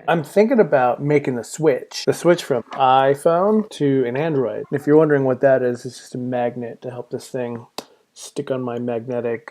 I'm thinking about making the switch from iPhone to an Android. If you're wondering what that is, it's just a magnet to help this thing stick on my magnetic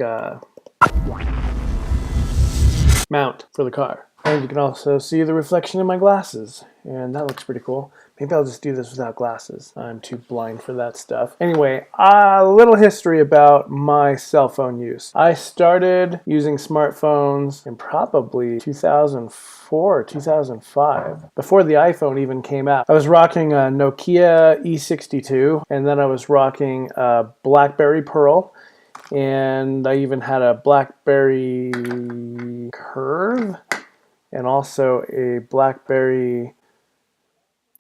mount for the car. And you can also see the reflection in my glasses, and that looks pretty cool. Maybe I'll just do this without glasses. I'm too blind for that stuff. Anyway, a little history about my cell phone use. I started using smartphones in probably 2004, 2005, before the iPhone even came out. I was rocking a Nokia E62, and then I was rocking a BlackBerry Pearl, and I even had a BlackBerry Curve, and also a BlackBerry,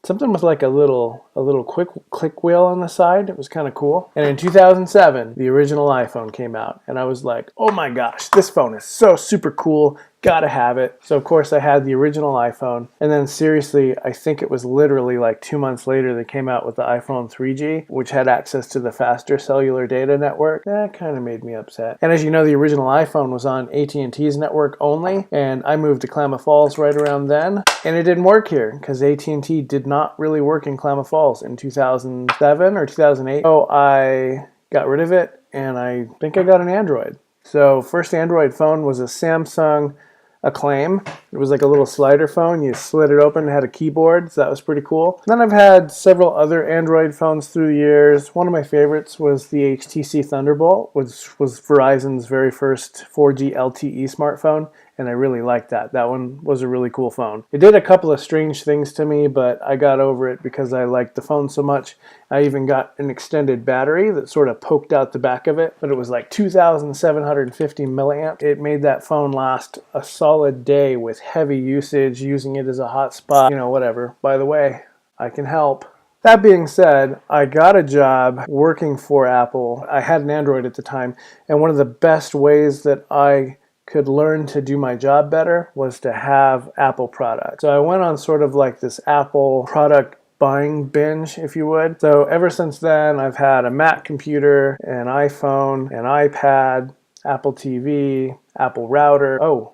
something with like a little quick click wheel on the side. It was kind of cool. And in 2007, the original iPhone came out, and I was like, oh my gosh, this phone is so super cool. Gotta have it. So of course I had the original iPhone, and then seriously, I think it was literally like 2 months later they came out with the iPhone 3G, which had access to the faster cellular data network. That kind of made me upset. And as you know, the original iPhone was on AT&T's network only, and I moved to Klamath Falls right around then, and it didn't work here because AT&T did not really work in Klamath Falls in 2007 or 2008. So I got rid of it, and I think I got an Android. So first Android phone was a Samsung Acclaim. It was like a little slider phone. You slid it open, it had a keyboard, so that was pretty cool. Then I've had several other Android phones through the years. One of my favorites was the HTC Thunderbolt, which was Verizon's very first 4G LTE smartphone, and I really liked that. That one was a really cool phone. It did a couple of strange things to me, but I got over it because I liked the phone so much. I even got an extended battery that sort of poked out the back of it, but it was like 2,750 milliamp. It made that phone last a solid day with heavy usage, using it as a hotspot, whatever. By the way, I can help. That being said, I got a job working for Apple. I had an Android at the time, and one of the best ways that I could learn to do my job better was to have Apple products. So I went on sort of like this Apple product buying binge, if you would. So ever since then, I've had a Mac computer, an iPhone, an iPad, Apple TV, Apple router. Oh,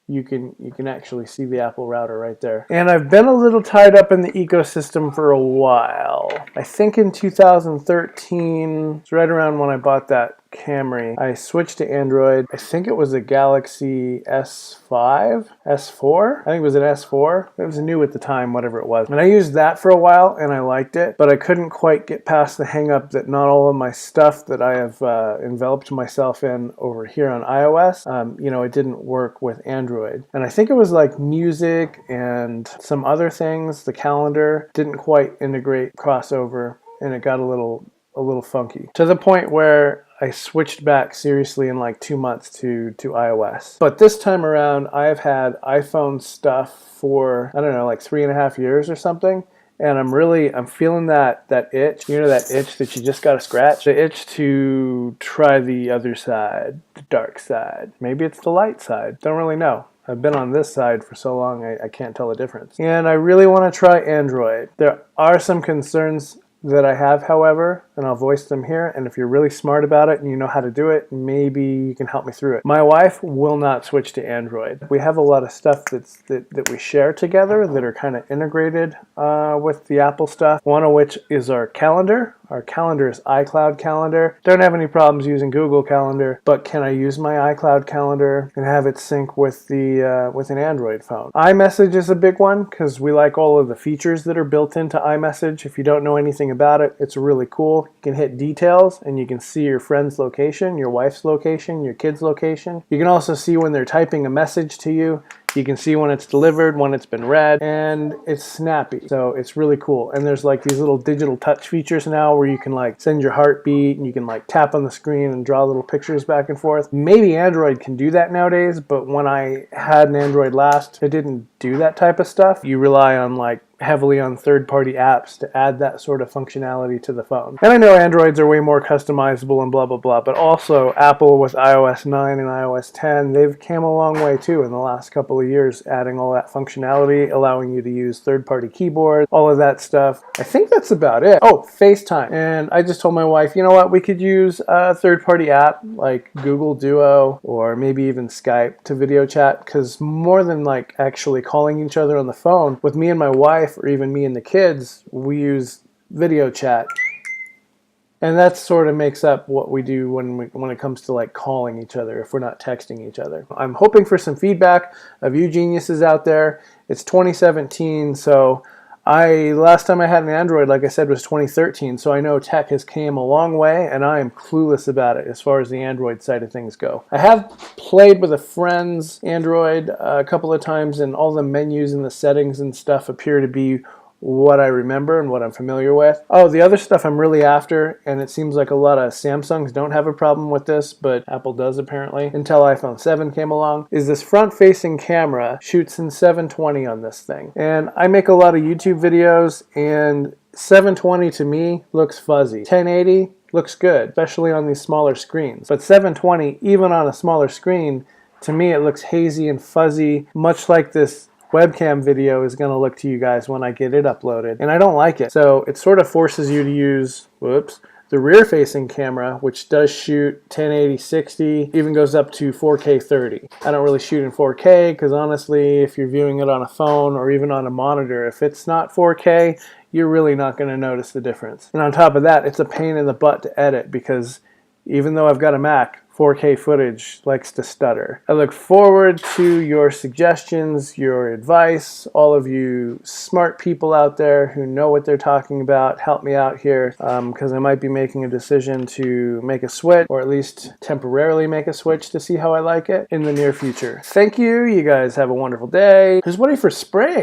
you can actually see the Apple router right there. And I've been a little tied up in the ecosystem for a while. I think in 2013, it's right around when I bought that Camry, I switched to Android. I think it was a Galaxy S5, S4? I think it was an S4. It was new at the time, whatever it was. And I used that for a while, and I liked it, but I couldn't quite get past the hang up that not all of my stuff that I have enveloped myself in over here on iOS, it didn't work with Android. And I think it was like music and some other things, the calendar, didn't quite integrate crossover, and it got a little funky. To the point where I switched back seriously in like 2 months to iOS. But this time around, I've had iPhone stuff for, I don't know, like 3.5 years or something. And I'm feeling that itch, that itch that you just gotta scratch? The itch to try the other side, the dark side. Maybe it's the light side, don't really know. I've been on this side for so long, I can't tell the difference. And I really wanna try Android. There are some concerns that I have, however, and I'll voice them here, and if you're really smart about it and you know how to do it, maybe you can help me through it. My wife will not switch to Android. We have a lot of stuff that we share together that are kind of integrated with the Apple stuff, one of which is our calendar. Our calendar is iCloud Calendar. Don't have any problems using Google Calendar, but can I use my iCloud Calendar and have it sync with with an Android phone? iMessage is a big one because we like all of the features that are built into iMessage. If you don't know anything about it, it's really cool. You can hit details and you can see your friend's location, your wife's location, your kid's location. You can also see when they're typing a message to you. You can see when it's delivered, when it's been read, and it's snappy. So it's really cool. And there's like these little digital touch features now where you can like send your heartbeat and you can like tap on the screen and draw little pictures back and forth. Maybe Android can do that nowadays, but when I had an Android last, it didn't do that type of stuff. You rely on like heavily on third-party apps to add that sort of functionality to the phone. And I know Androids are way more customizable and blah, blah, blah, but also Apple with iOS 9 and iOS 10, they've came a long way too in the last couple of years, adding all that functionality, allowing you to use third-party keyboards, all of that stuff. I think that's about it. Oh, FaceTime. And I just told my wife, you know what, we could use a third-party app like Google Duo or maybe even Skype to video chat, because more than like actually calling each other on the phone, with me and my wife or even me and the kids, we use video chat. And that sort of makes up what we do when it comes to like calling each other if we're not texting each other. I'm hoping for some feedback of you geniuses out there. It's 2017, so last time I had an Android, like I said, was 2013, so I know tech has came a long way, and I am clueless about it as far as the Android side of things go. I have played with a friend's Android a couple of times, and all the menus and the settings and stuff appear to be what I remember and what I'm familiar with. Oh, the other stuff I'm really after, and it seems like a lot of Samsungs don't have a problem with this, but Apple does apparently, until iPhone 7 came along, is this front-facing camera shoots in 720 on this thing. And I make a lot of YouTube videos, and 720 to me looks fuzzy. 1080 looks good, especially on these smaller screens. But 720, even on a smaller screen, to me it looks hazy and fuzzy, much like this webcam video is going to look to you guys when I get it uploaded, and I don't like it. So it sort of forces you to use, the rear-facing camera, which does shoot 1080 60, even goes up to 4K 30. I don't really shoot in 4K because honestly, if you're viewing it on a phone or even on a monitor, if it's not 4K, you're really not going to notice the difference. And on top of that, it's a pain in the butt to edit because even though I've got a Mac, 4K footage likes to stutter. I look forward to your suggestions, your advice, all of you smart people out there who know what they're talking about. Help me out here because I might be making a decision to make a switch, or at least temporarily make a switch to see how I like it in the near future. Thank you. You guys have a wonderful day. Who's ready for spring?